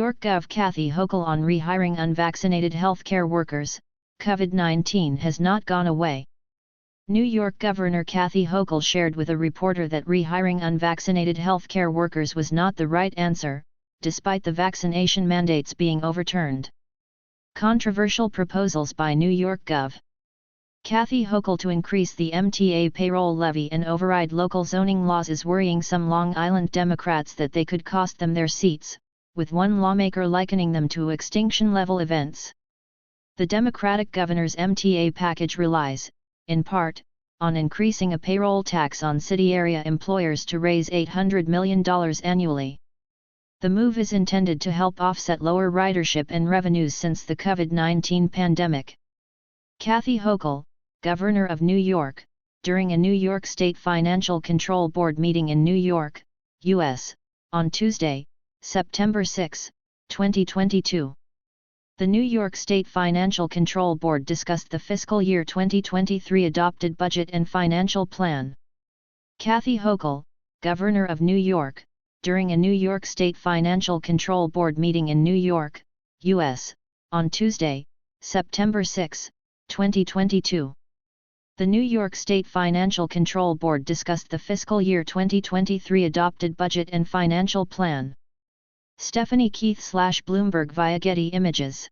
York Gov Kathy Hochul on rehiring unvaccinated healthcare workers. COVID-19 has not gone away. New York Governor Kathy Hochul shared with a reporter that rehiring unvaccinated healthcare workers was not the right answer, despite the vaccination mandates being overturned. Controversial proposals by New York Gov. Kathy Hochul to increase the MTA payroll levy and override local zoning laws is worrying some Long Island Democrats that they could cost them their seats, with one lawmaker likening them to extinction-level events. The Democratic governor's MTA package relies, in part, on increasing a payroll tax on city area employers to raise $800 million annually. The move is intended to help offset lower ridership and revenues since the COVID-19 pandemic. Kathy Hochul, Governor of New York, during a New York State Financial Control Board meeting in New York, U.S., on Tuesday, September 6, 2022. The New York State Financial Control Board discussed the fiscal year 2023 adopted budget and financial plan. Kathy Hochul, Governor of New York, during a New York State Financial Control Board meeting in New York, U.S., on Tuesday, September 6, 2022. The New York State Financial Control Board discussed the fiscal year 2023 adopted budget and financial plan. Stephanie Keith/Bloomberg via Getty Images.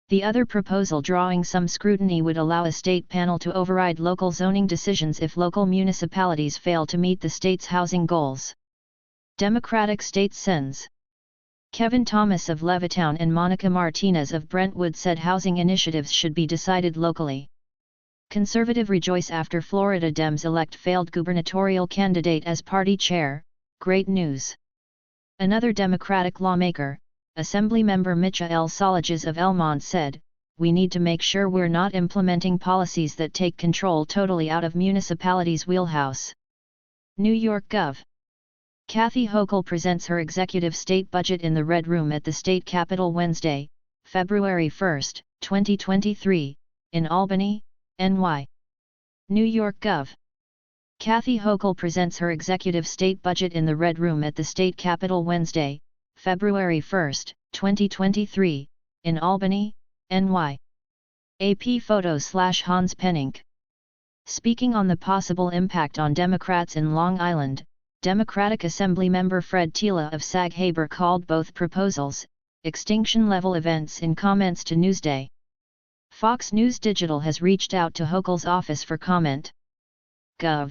The other proposal drawing some scrutiny would allow a state panel to override local zoning decisions if local municipalities fail to meet the state's housing goals. Democratic State Sens. Kevin Thomas of Levittown and Monica Martinez of Brentwood said housing initiatives should be decided locally. Conservative rejoice after Florida Dems elect failed gubernatorial candidate as party chair. Great news. Another Democratic lawmaker, Assemblymember Mitcha L. Soliges of Elmont said, "We need to make sure we're not implementing policies that take control totally out of municipalities' wheelhouse." New York Gov. Kathy Hochul presents her executive state budget in the Red Room at the state capitol Wednesday, February 1, 2023, in Albany, NY. New York Gov. Kathy Hochul presents her executive state budget in the Red Room at the state capitol Wednesday, February 1, 2023, in Albany, NY. AP Photos/Hans Penink. Speaking on the possible impact on Democrats in Long Island, Democratic Assemblymember Fred Tila of Sag Harbor called both proposals extinction-level events in comments to Newsday. Fox News Digital has reached out to Hochul's office for comment. Gov.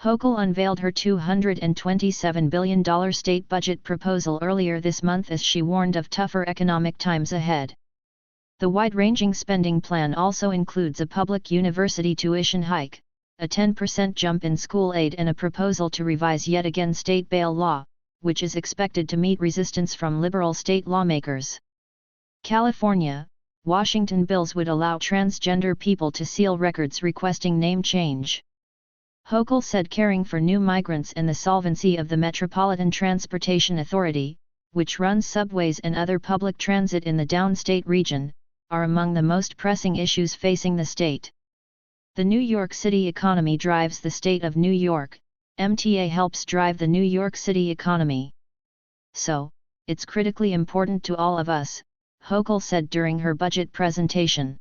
Hochul unveiled her $227 billion state budget proposal earlier this month as she warned of tougher economic times ahead. The wide-ranging spending plan also includes a public university tuition hike, a 10% jump in school aid and a proposal to revise yet again state bail law, which is expected to meet resistance from liberal state lawmakers. California, Washington bills would allow transgender people to seal records requesting name change. Hochul said caring for new migrants and the solvency of the Metropolitan Transportation Authority, which runs subways and other public transit in the downstate region, are among the most pressing issues facing the state. The New York City economy drives the state of New York, MTA helps drive the New York City economy. So, it's critically important to all of us, Hochul said during her budget presentation.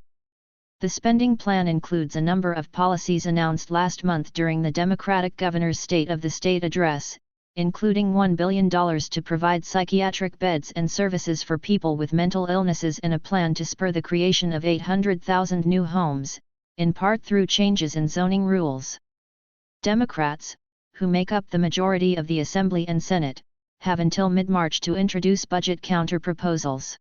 The spending plan includes a number of policies announced last month during the Democratic governor's State of the State address, including $1 billion to provide psychiatric beds and services for people with mental illnesses and a plan to spur the creation of 800,000 new homes, in part through changes in zoning rules. Democrats, who make up the majority of the Assembly and Senate, have until mid-March to introduce budget counter-proposals.